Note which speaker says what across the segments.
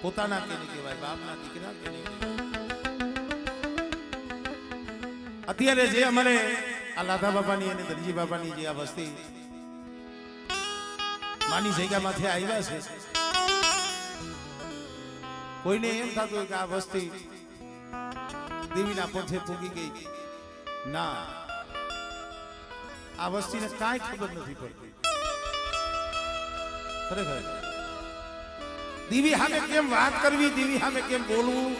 Speaker 1: પોતાના કેને કહેવાય, બાપના દીકરા કેને કહેવાય। અત્યારે જે અમારે આ લાધા બાપાની અને દરજી બાપાની જે આ વસ્તી માની જગ્યામાંથી આવ્યા છે, કોઈને એમ થતું કે આ વસ્તી દેવીના પંથે પૂગી ગઈ, ના, આ વસ્તીને કાંઈ ખબર નથી પડતી। ખરેખર દેવી સામે કેમ વાત કરવી, દેવી સામે કેમ બોલવું,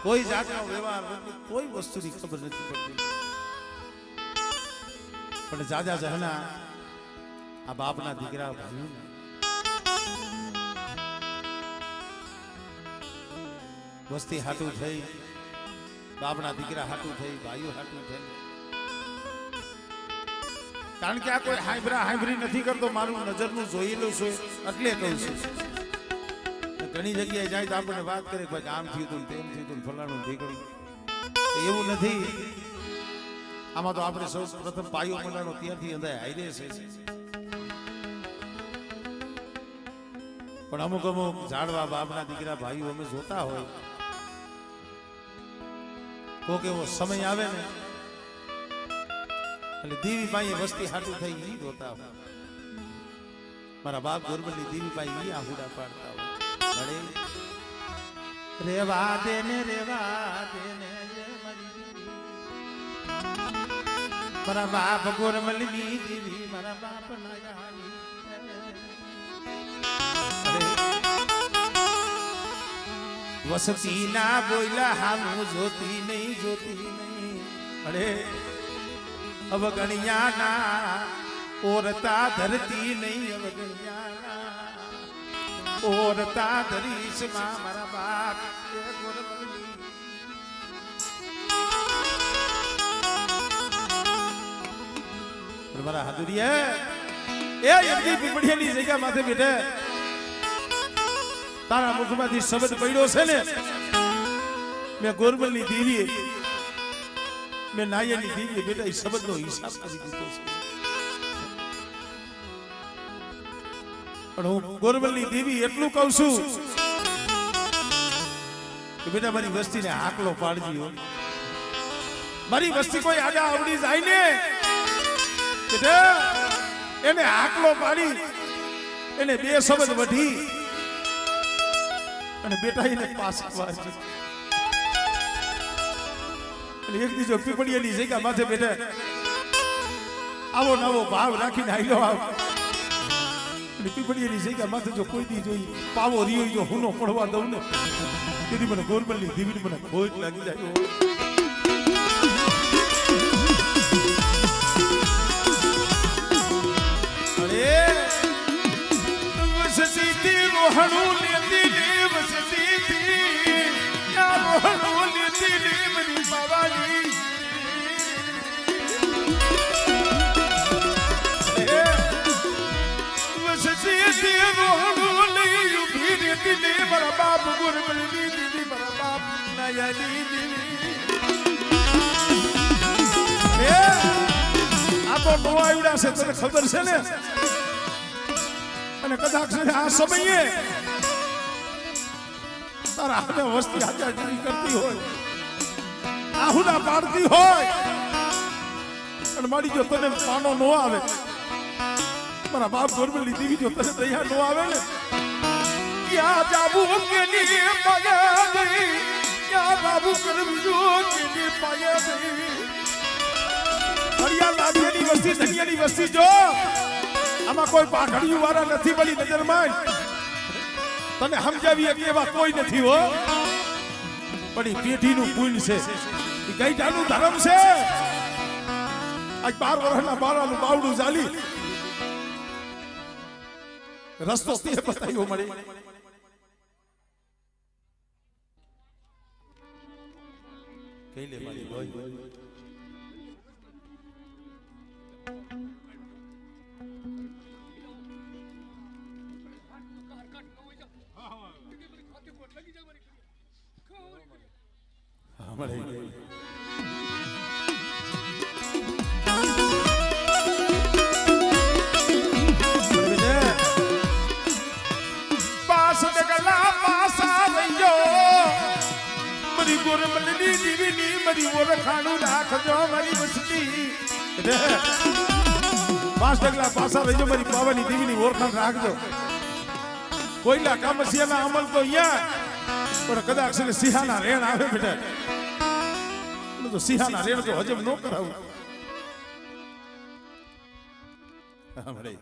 Speaker 1: કોઈ જાતનો વ્યવહાર, કોઈ વસ્તુની ખબર નથી પડતી। પણ જાજા જહના આ બાપના દીકરા ભાઈઓ વસ્તી હાટું થઈ, બાપના દીકરા હાટું થઈ, ભાઈઓ હાટું થઈ। કારણ કે આ કોઈ હાંભરી નથી કરતો, મારું નજરનું જોયેલું છે એટલે કહું છું। ઘણી જગ્યાએ જાય તો આપણને વાત કરે કે આમ થયું હતું, તેમ થયું હતું, ફલાણું ઢીકણું, એવું નથી। આમાં તો આપણે સૌ પ્રથમ પાયો મંડાનો ત્યાંથી અંદાય હાઈરે છે। પણ અમુક અમુક ઝાડવા બાપના દીકરા ભાઈઓ અમે જોતા હોય, કોક એવો સમય આવે ને એટલે દેવી ભાઈ વસ્તી હાટું થઈ ઈ રોતા હોય। મારા બાપ ગોરબલની દેવી ભાઈ ઈ આહુડા પાડતા હોય, અરે રેવા દે ને મારા બાપ ગોરબલની દેવી, મારા બાપ ના વસતી ના બોલ્યા હામું જોતી નહીં, અરે અવગણ્યા ના ઓરતા ધરતી નહીં, અવગણ્યા ના ઓરતા ધરીશ માં મારા બાપ મારા હાદુરિયા એ યદી પીપળિયાની જગ્યા માથે બેઠે તારા મુખમાંથી શબ્દ પડ્યો છે ને, મેં ગોરબલની દેવી, મેં નાયની દેવી બેટા એ શબ્દનો હિસાબ કરી દીધો છે। પણ હું ગોરબલની દેવી એટલું કહું છું કે બેટા મારી વસ્તીને હાકલો પાડજી હો। મારી વસ્તી કોઈ આડા આવડી જાય ને બેટા એને હાકલો પાડી એને બે શબ્દ વઢી અને બેટા એને પાસ વાંચી। એક દીજો પીપળિયાની જગ્યા માથે બેઠે આવો નવો ભાવ રાખીને આયલો આવ, અને પીપળિયાની જગ્યા માથે જો કોઈ દી જોઈ પાવો રીયો જો હુનો પડવા દઉં ને તેથી મને ગોરબલની દેવી મને ખોટ લાગી જાય। અરે વસતી રોહણું લેતી લે, વસતી રોહણું લેતી લે મારી બાવાની, વસતી રોહણું લઈ ઉભી રહેતી લે મારા બાપ ગોરબલની દેવી, મારા બાપ નાયાની દેવી। આ તો ડોવાયડા છે, તને ખબર છે ને, અને કદાચ આ સમયે તારા હાથે વસ્તી હાજારી કરતી હોય, આહુડા પાડતી હોય, અને મારી જો તને માનો ન આવે, મારા બાપ ગોરબલની દેવી જો તને દયા ન આવે ને, ક્યાં જાબુ કે ની પાયા દઈ, ક્યાં બાબુ કરજો કે ની પાયા દઈ। હરિયા લાદીની વસ્તી, ધનિયાની વસ્તી જો આમાં કોઈ પાઘડિયું વાળા નથી, બળી નજરમાં તને સમજાવીએ કે એવા કોઈ નથી હો, પણ એ પેઢીનું પુણ્ય છે, એ ગઈઢાનું ધર્મ છે। આજ 12 વર્ષના બાળાનું બાવડું ચાલી રસ્તો તે બતાવ્યો મળે। કઈ લે મારી ભાઈ મળે पास डगला पासा रहियो मरी गोरमलनी दीवीनी मरी ओरखाणू राखजो मरी वसती पास डगला पासा रहियो मरी पावनी दीवीनी ओरखाण राखजो कोईला कामसियाना अमल तो या पर कदाच से सिंहाना रेण आवे बेटा तो सिंहाना रेण तो हजम नो कराऊ हमरे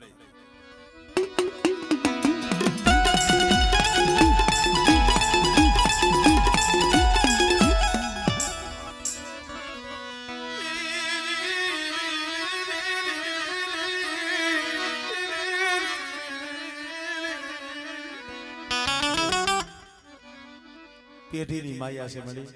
Speaker 1: पेढ़ी माया से मળી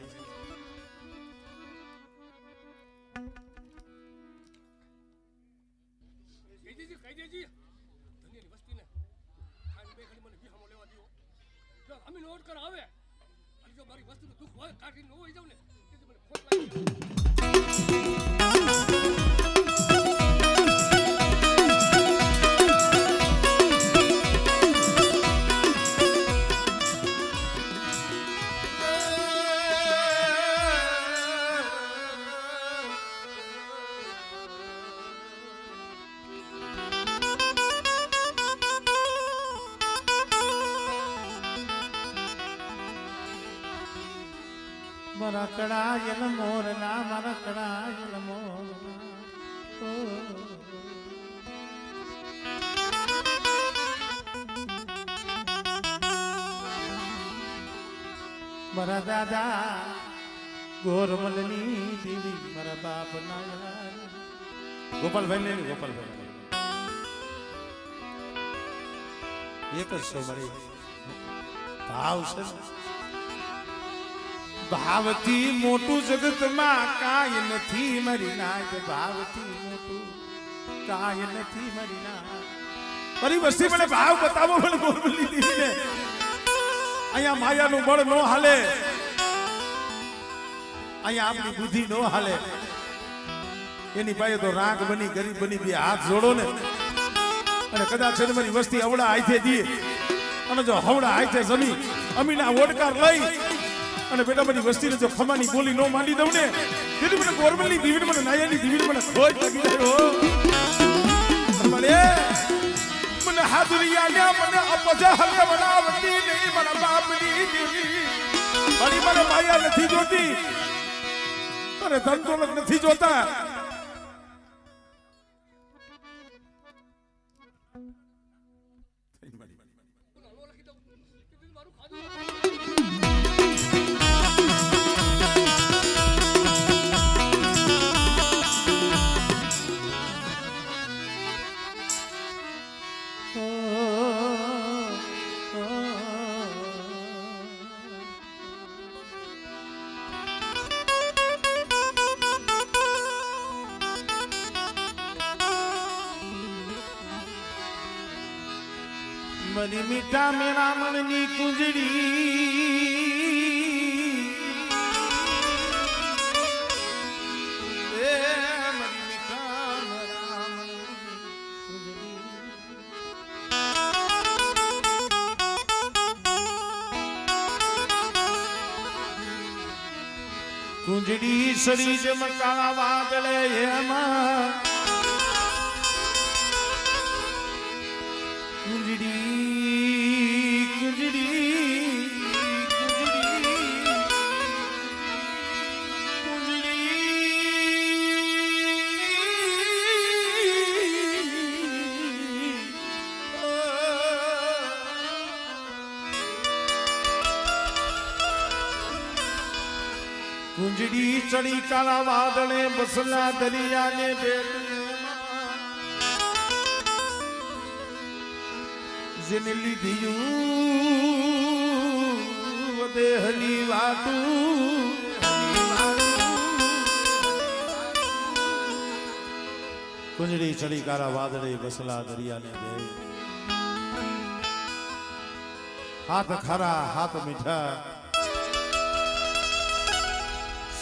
Speaker 1: मरकड़ायल मोरना मरकड़ायल मोरना मरा दादा गोरमलनी दीदी मरा बाप नाया गोपाल भाई ले गोपाल भाई एक सो मरी भाव से भावती मोटू जगत में काय नथी मरी नाय भावती मोटू काय नथी मरी ना परी वस्ती મને ભાવ બતાવો મને ગોરમલી દીને અહીંયા માયા નું બળ નો હાલે અહીંયા આપની બુદ્ધિ નો હાલે એની પાસે તો રાગ બની ગરીબ બની બે હાથ જોડો ને અને કદાચ મારી વસ્તી અવડા આઈથે દી અને જો હવડા આઈથે જમી અમીના ઓડકાર લઈ અને બેટા બની વસ્તી ને જો ખમાની બોલી નો માંડી દઉં ને તેથી મને ગોરમલની દીવીને મને નાયાની દીવીને મને ખોજ લાગી જાય મને મને હાદરિયા ને મને અપજા હલે બનાવતી નહીં મારા બાપની દીવી મારી મને માયા નથી જોતી મને ધન દોલત નથી જોતા मरी मीठा मेरा मननी कुंजड़ी मरी मीठा मेरा कुंजड़ी सरी जमकाला वादले कुंजड़ी कुंजड़ी कुंजड़ी कुंजड़ी चढ़ी काला वादले बसला दरिया ने बेट जिन लीधियू देहली वाटू कुंजड़ी चढ़ी काला वादळे बसला दरिया ने दे हाथ खरा हाथ मीठा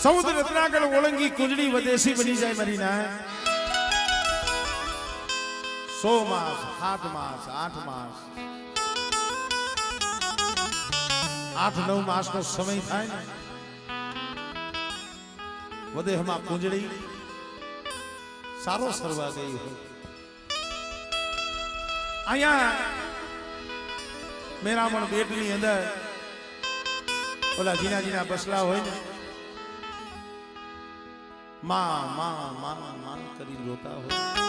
Speaker 1: समुद्र रत्नाकर ओळंगी कुंजड़ी वदेशी बनी जाए मरी ना 100 मास 7 मास 8 मास 8-9 માસનો સમય થાય ને વદેહમાં કુંજળી સારો સરવા ગઈ હોય અહીંયા મેરામણ બેટની અંદર ઓલા જીના જીના બસલા હોય ને માં માં માં માં કરી રોતા હોય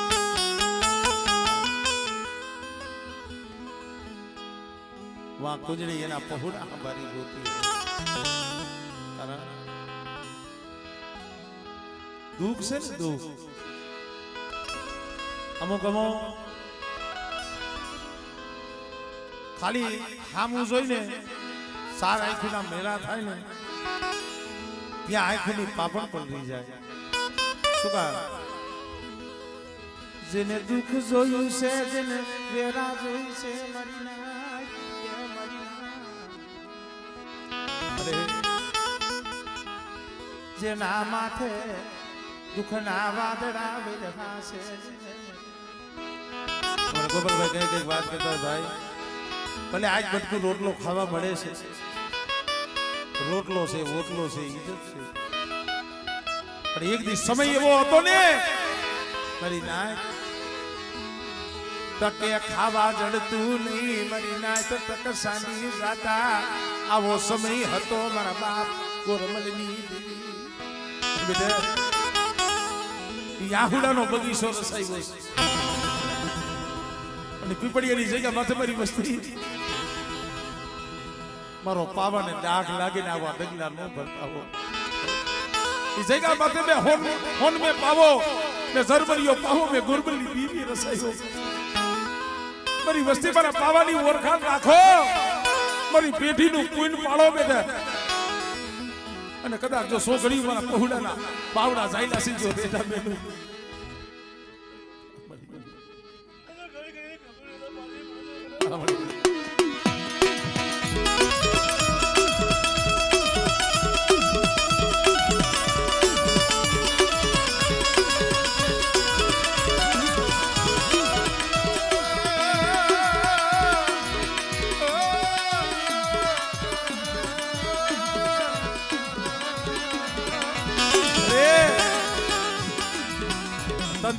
Speaker 1: वहां कुंजड़ी एना पहुड़ा हमारी रोती कारण दुख से दुख अमुक अमुक खाली हामू जोईने सार आंखोना मेला थाय ने ત્યાં આંખોની પાપણ પણ રહી જાય શું કા જેને દુખ જોયું છે જેને વેરા જોઈ છે મરી ના જેના માથે દુઃખના વાદળા વેધા છે ગોપાલભાઈ કઈ વાત કરતા ભાઈ ભલે આજ બટકું રોટલો ખાવા મળે છે રોટલો છે ઓટલો છે ઇજ્જત છે પણ એક દી સમય એવો હતો ને મારી નાય તકે ખાવા જડતું નહીં મારી નાય તો તક સાંડી જાતા આવો સમય હતો મારા બાપ ગોરમલની બેટા યાહુડાનો બગીચો રસાયો છે અને પીપળિયાની જગ્યા માથે મારી વસ્તી મારો પાવાને ડાઘ લાગીને આવા ડગલા ન ભરતા હો એ જગ્યા માથે મે હોન મે પાવો ને ઝરબરિયો પાવો મે ગુરબલી બીવી રસાયો મારી વસ્તી મારા પાવાની ઓળખાણ રાખો મારી પેઢીનું પુણ્ય પાળો બેટા અને કદાચ જો સોગડી મારા પહોળાના બાવડા જાયલા સી જો બેટા બેનું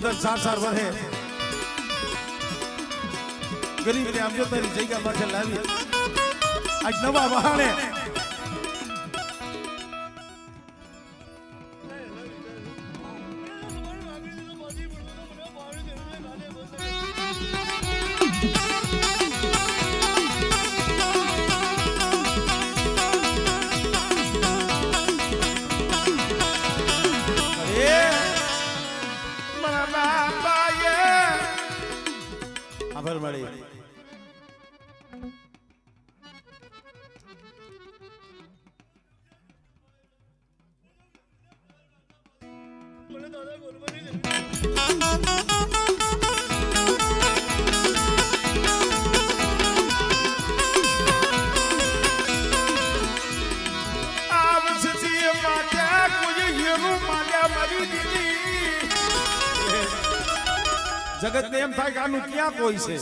Speaker 1: તન સાર વહે ગરીબ ને આમ જો તારી જગ્યા માથે લાવી આજ નવા વહાણે આભાર મળી મને દાદા ગોરબલી આવ સતી માતા કોઈ હીરો માયા મારી દીદી જગત ને એમ થાય કે આનું ક્યાં કોઈ છે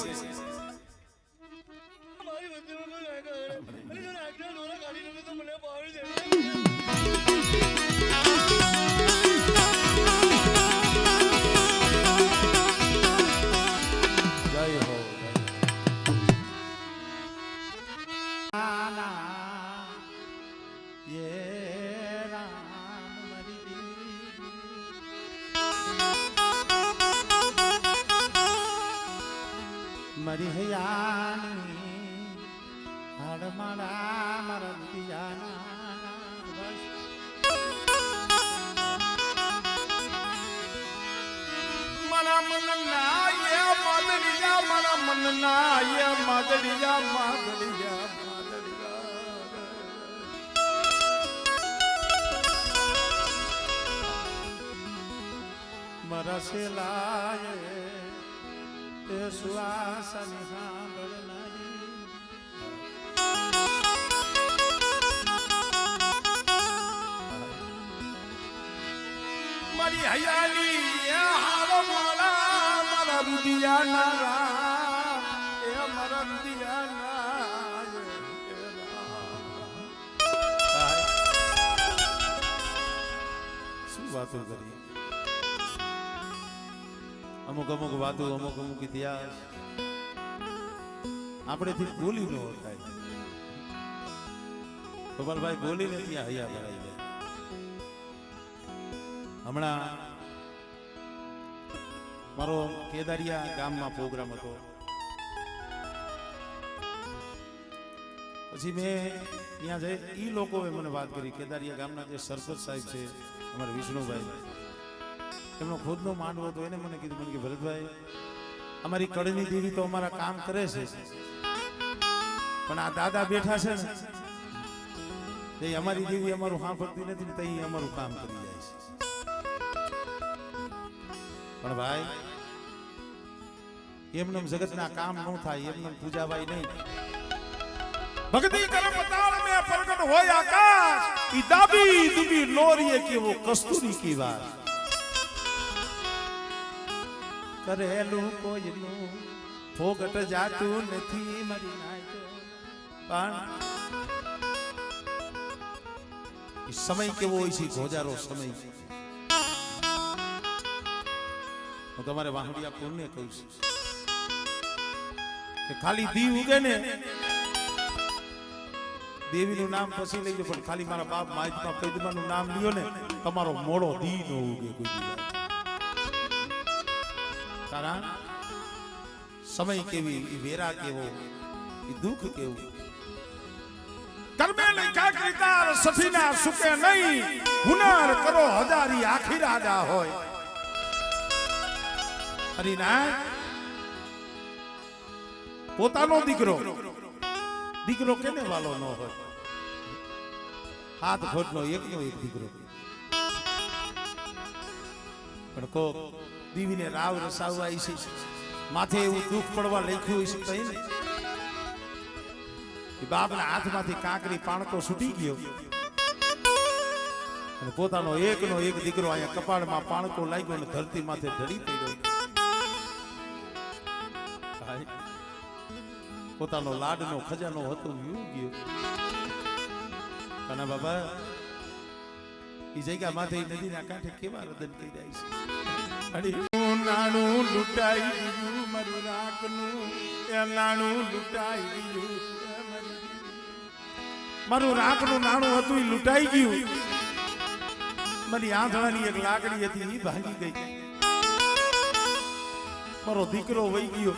Speaker 1: मरी हयानी हड़मड़ा मरदियाना मना मनना ये मादलिया मना मनना ये मादलिया मादलिया मरा से लाए ते सुवासनी सांभळनारी मरी हयाली हारो माला मारा रुदियाना ए मारा रुदियाना વાતો કરી, અમુક અમુક વાતો, અમુક અમુક ઇતિહાસ આપણેથી બોલી ન થાય. ગોપાલભાઈ બોલીને ત્યાં હૈયા ભરાઈ જાય. હમણાં મારો કેદારિયા ગામમાં પ્રોગ્રામ હતો. પછી મેં ત્યાં જઈ એ લોકોએ મને વાત કરી, કેદારિયા ગામના જે સરપંચ સાહેબ છે અમારા વિષ્ણુભાઈ, એમનો ખુદનો માંડવો હતો. એને મને કીધું કે ભરતભાઈ, અમારી કળની દેવી તો અમારા કામ કરે છે, પણ આ દાદા બેઠા છે ને તે અમારી દેવી અમારું સાંભળતી નથી ને તે અમારું કામ કરી જાય છે. પણ ભાઈ એમને જગતના કામ ન થાય, એમને પૂજાવાય નહીં. ભક્તિ કર્મ તાળ મે પ્રગટ હોય આકાશ, ઈ દાબી દુબી લોરીએ કેવો કસ્તુરી કી વાત. કરેલું કોઈનું ફોગટ જાતું નથી મરી નાજો. પણ સમય કેવો હોય છે, ગોજારો સમય. હું તમારે વાહડિયા કોને કહું છું કે ખાલી દી ઉગે ને દેવીનું નામ પછી લઈ લો, પણ ખાલી મારા બાપ માઇકમાં પૈદમાનું નામ લ્યો ને તમારો મોડો દી ન ઉગે કોઈ દી. કારણ સમય કેવી, ઈ વેરા કેવો, ઈ દુઃખ કેવું. કર્મે લખ્યા કૃતાર સફીના સુકે નહીં, હુનર કરો હજારી આખી રાજા હોય. હરિના પોતાનો દીકરો કેને વાલો ન હોય. હાથ ખોટનો એકનો એક દીકરો. પણ કોક દીવીને રાવ રસાવવા છે, માથે એવું દુઃખ પડવા લખ્યું હોય છે ને, બાપના હાથમાંથી કાંકરી પાણકો છૂટી ગયો અને પોતાનો એકનો એક દીકરો અહીંયા કપાળમાં પાણકો લાગ્યો અને ધરતી માથે ઢળી પડ્યો. પોતાનો લાડનો ખજાનો હતો વીવું ગયો. કાના બાબા એ જગ્યા માથે નદીના કાંઠે કેવા રદન થઈ જાય છે. નાણું લૂંટાઈ ગયું મારું રાખનું, એ નાણું લૂંટાઈ ગયું મારું રાખનું નાણું હતું એ લૂંટાઈ ગયું. મારી આંધળાની એક લાકડી હતી એ ભાગી ગઈ. મારો દીકરો વહી ગયો.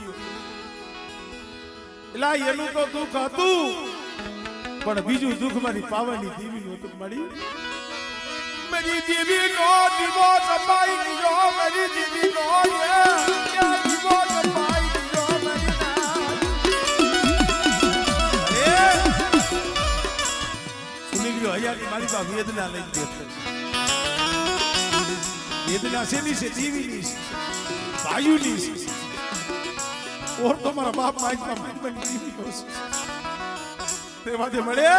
Speaker 1: એલા એનું તો દુઃખ હતું, પણ બીજું દુઃખ મારી પાવાની દેવીનું હતું. મારી દેવી નો દીવો સપાઈ ગયો, મારી દેવી નો દીવો સપાઈ ગયો. સુની લ્યો હયાની મારી પાસે વેદના લઈ ગયો. વેદના શેની છે? દેવીની છે, વાયુની છે. ઓર તો મારા બાપ માઇકમાં મનની દીવી છે તે વાતે મળે.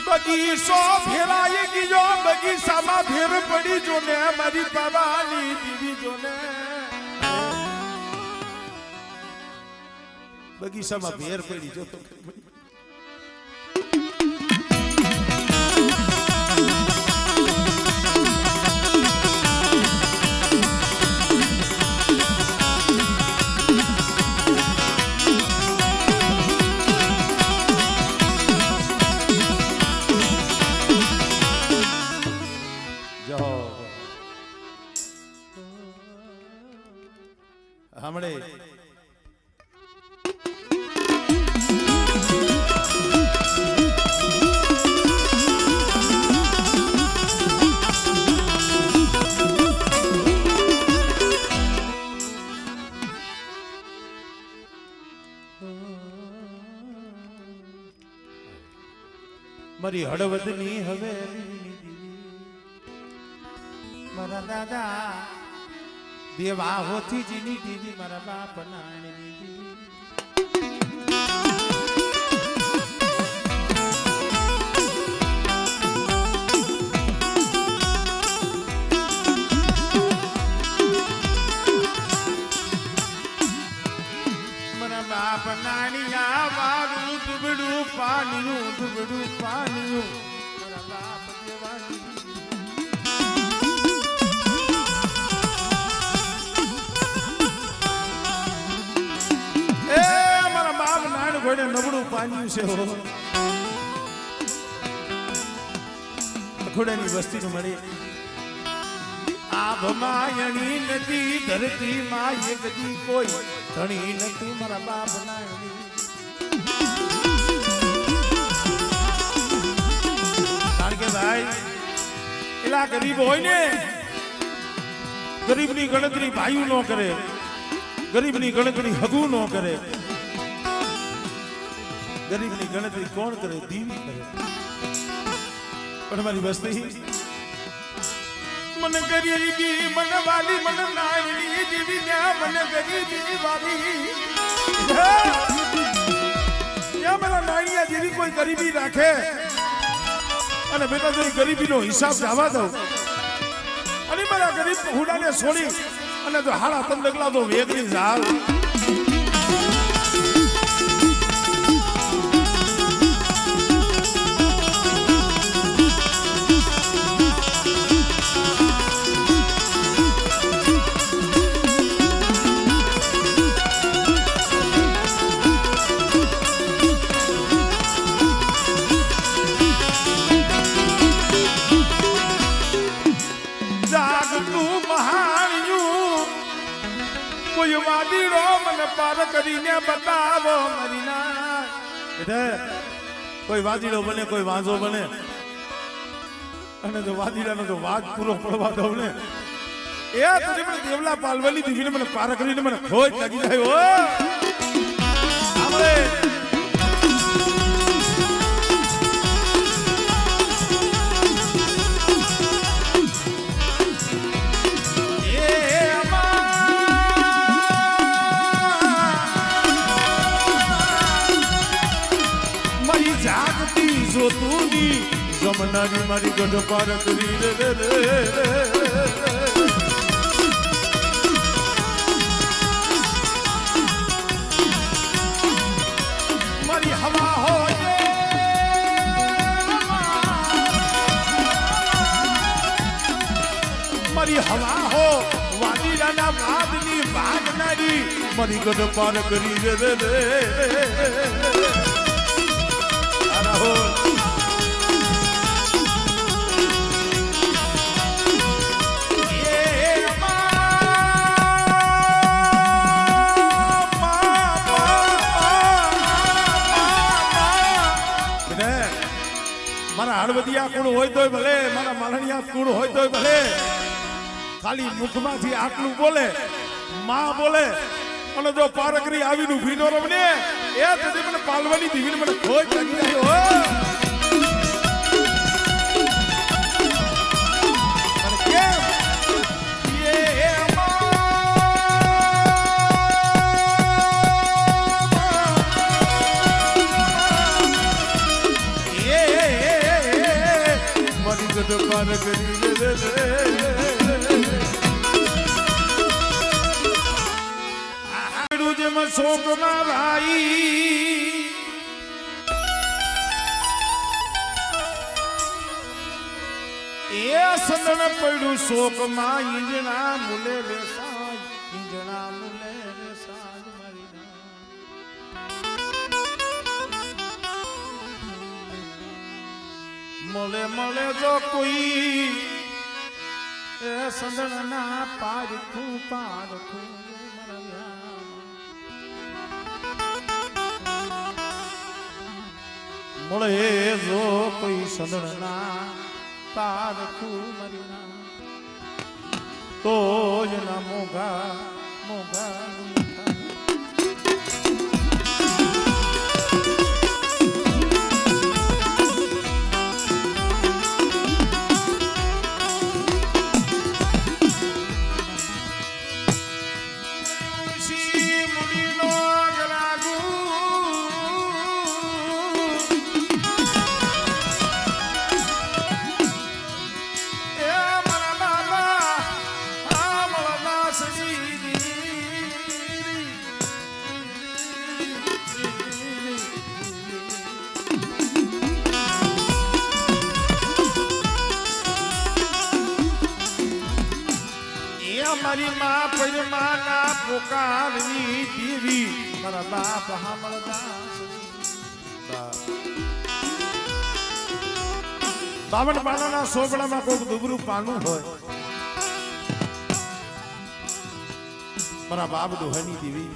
Speaker 1: બગીચો ફેરાઈ ગયો, બગીચામાં ફેર પડી જો ને મારી પાવાની દીવી જો ને. બગીચામાં ફેર પડી જો તો હમણે મારી હળવદની હવેલી મારા દાદા દેવા હોથી જીની દીદી મારા બાપ નાની દીદી મારા બાપ નાનિયા વારું દુબડું પાણીયું મારા બાપ દેવાની કોઈને નબળું પાન્યું છે ખોડાની વસ્તી મળી આભમાયણી નથી ધરતી માં એક દી કોઈ ધણી નથી મારા બાપ નાયણી કારણ કે ભાઈ એલા ગરીબ હોય ને ગરીબની ગણતરી ભાઈઓ ન કરે ગરીબની ગણતરી હગુ ન કરે ગરીબની ગણતરી કોણ કરે દીવી કરે પણ મારી વસ્તી મને ગરીબી મને વાલી મને નાયણી દીવી મને ગરીબી વાલી યા મને નાયણીયા જેવી કોઈ ગરીબી રાખે અને બેટા જો ગરીબીનો હિસાબ જવા દઉં અને મારા ગરીબ હુડાને છોડી અને જો હાડા તન ડગલા તો વેગની જાવ પાર કરીને બતાવો મરીના કોઈ વાજીડો બને કોઈ વાંઝો બને અને જો વાજીડાનો તો વાજ પૂરો પડવા દઉં ને એ તને મને દેવલા પાલવલી દીવીને મને પાર કરીને મને ખોજ લાગી જાય ઓ આપણે જોતુની જમનાની મારી ગઢ પાર કરી રે મારી હવા હોય મારી હવા હો વાદીરાના વાદની ભાગનારી મારી ગઢ પાર કરી રે મારા હળવદિયા કુળ હોય તોય ભલે મારા માલણિયા કુળ હોય તોય ભલે ખાલી મુખમાંથી આટલું બોલે માં બોલે અને જો પારકરી આવીનું ભીનો રમને એ તને મને પાલવાની દીવીને મને ખોજ લાગી જાય હો પાર કરી જેમાં શોકમાં ભાઈ એ સંદન પડ્યું શોકમાં ઈંજણા મુલે રે સાજ ઈંજણા મુલે રે સાજ મળે મળે જો કોઈ એ સંદના પારખું મળે જો કોઈ સંદના પારખું મરીના તો જના મોગા મોગા મારી માં પરમાના પોકારની દેવી મારા બાપ હામળદાસ બાવન પાનાના સોગડામાં કોઈક દુબરું પાનું હોય મારા બાપ દોહાની દેવી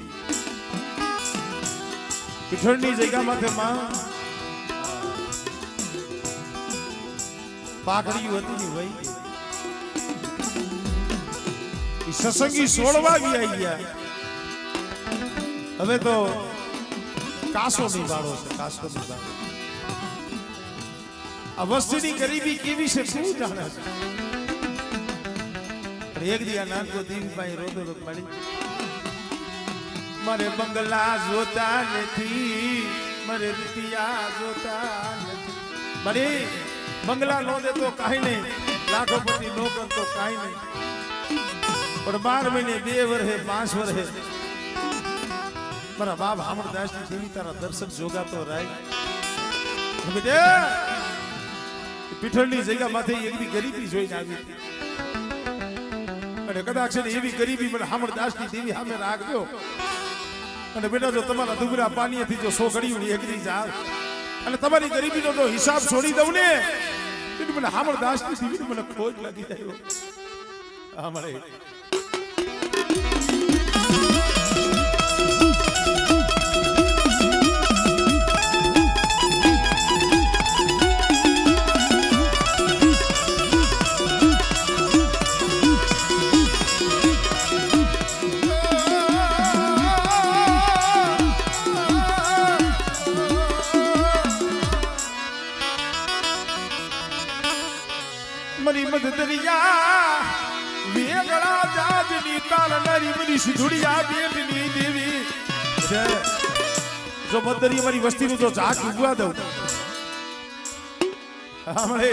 Speaker 1: પીઠળની જગ્યામાંથી માં પાઘડી હતી ભાઈ સસંગી 16 વાગી આવી ગયા હવે તો કાસો નિભાળો છે કાસો નિભાળો આ વસ્તીની ગરીબી કેવી છે શું જાણે છે એક દિયા નાનકો દેવીભાઈ રોતો રોત મળી મારે બંગલા જોતા નથી મારે રૂપિયા જોતા નથી મારે બંગલા નો દે તો કાંઈ નહીં લાખોપતિ નો કર તો કાંઈ નહીં પણ 12 મહિને 2 વર્ષે 5 વર્ષે મારા બાપ હામળદાસ ની દેવી તારા દર્શન જોગાતો રાય પીઠળની જગ્યા માથે એવી ગરીબી જોઈને આવી અને કદાચ છે એવી ગરીબી મને હામળદાસ ની દેવી સામે રાખજો અને બેટા જો તમારા દુબરા પાણીથી જો 100 ઘડીયું એકરી જાય અને તમારી ગરીબીનો જો હિસાબ છોડી દઉં ને એટલે મને હામળદાસ ની દેવી મને ખોટ લાગી જાય હામળે મરી મદદરિયા વેગળા જાજની તાલ નરી મરી સિધુડિયા બેટની દેવી જો મદદરી મારી વસ્તીનું જો ઝાક ઉગવા દઉં હમણે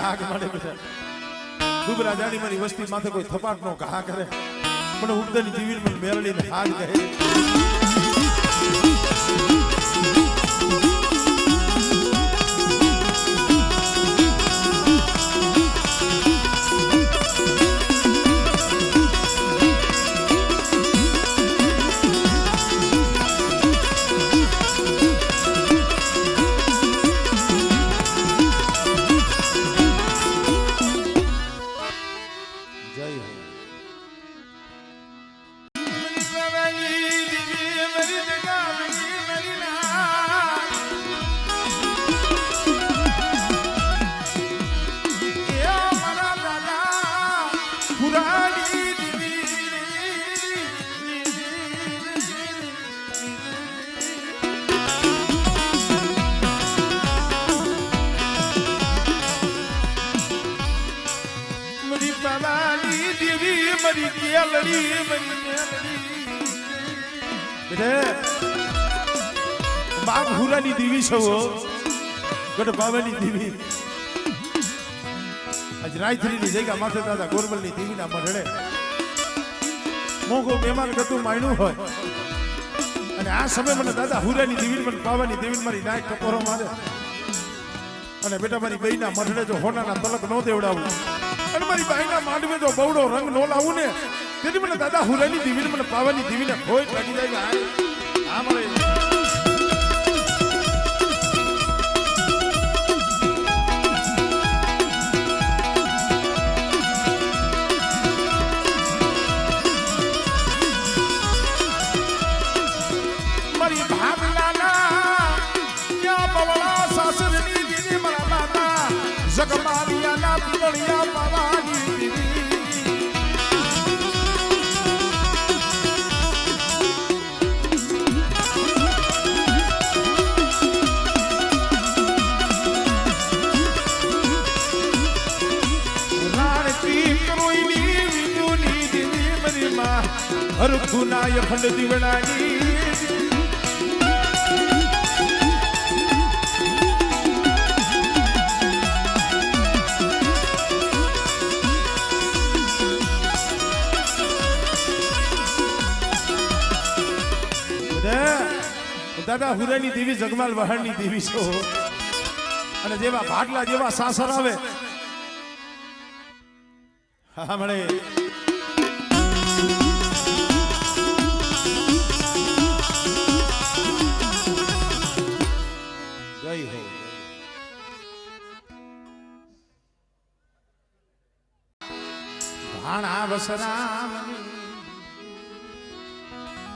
Speaker 1: લાગ મળે બેટા દુબરા જાની મારી વસ્તી માથે કોઈ થપાટ નો ઘા કરે પણ ઉગદની જીવીને મને મેરડીને હાજ કહે બાપ હુરાની દેવી છો ગઢ બાવાની દેવી આજ રાયથરીની જગ્યા માથે દાદા ગોરબલની દેવીના મઢડે મોગો મહેમાન ગતું માયણું હોય અને આ સમય મને દાદા હુરાની દેવી મને પાવાની દેવી મારી નાક ટપોરો મારે અને બેટા મારી બહેના મઢડે જો હોનાના તલક ન દેવડાવું અને મારી બહેના માંડવે જો બવડો રંગ ન લાવું ને તેથી મને દાદા હુરાની દેવીને મને પાવાની દેવીને ખોટ લાગી જાય આ મળે મારી ભાવનાના ક્યાં બવળા સાસરની દીદી મારા બાબા જગમાલિયાના પીવળિયા પાવાની દીદી હરખું નાય ખંડ દીવડાની દાદા હુરાની દેવી જગમાલ વહાણની દેવી છો અને જેવા ભાટલા જેવા સાસર આવે હા મળે જય હો ભાણા વસરામની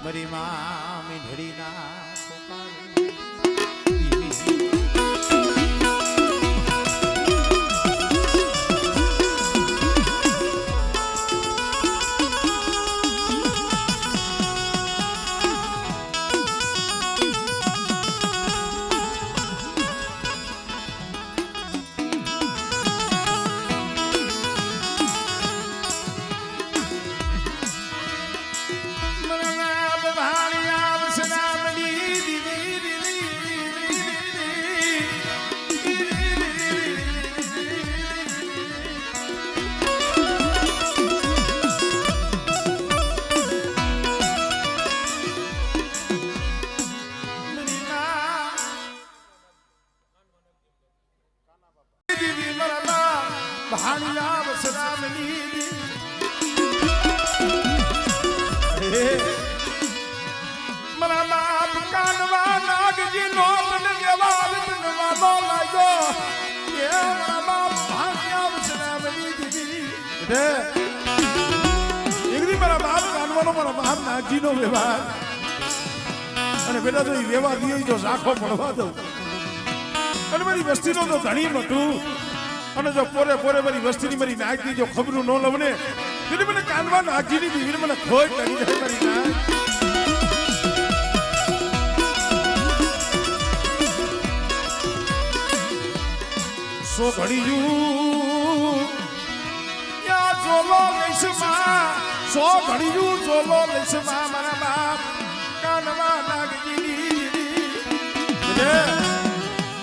Speaker 1: મરી માં મીઠડી ના નાગજીનો વ્યવહાર અને બેટા તો એ વ્યવહાર દિયો જો ઝાખો પડવા દઉં અને મારી વસ્તીનો તો ધણી મટું અને જો પોરે પોરે મારી વસ્તીની મારી નાગની જો ખબરું ન લવને એટલે મને કાનવા નાગજીની દીવીને મને ખોટ કરી જાય મારી નાગ સો ઘડીયું યા જોલો લઈશમાં સો ઘડીયું જોલો લઈશમાં મારા બાપ કાનવા નાગજી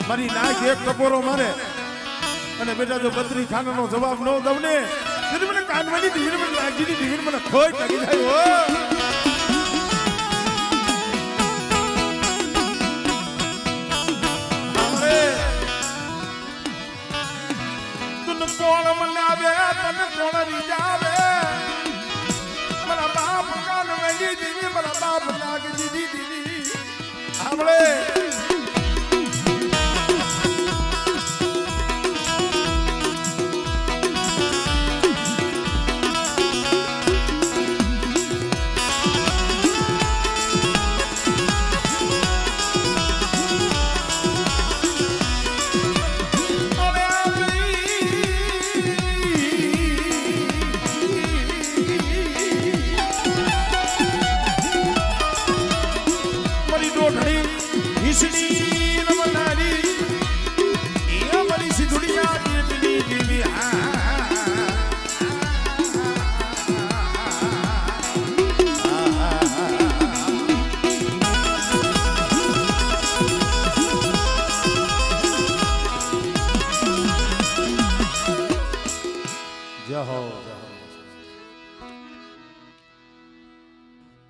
Speaker 1: મારી નાગ એક કપોરો મારે અને બેટા જો બત્રી ખાનાનો જવાબ ન દઉં ને એટલે મને કાનવાની દીવીને મને નાગજીની દીવીને મને ખોટ લાગી જાય હો કોણ મનાવે તને કોણ રીજાવે મારા બાપ કાનવાની દીવી મારા બાપ નાગજી દીવી આપણે જય હો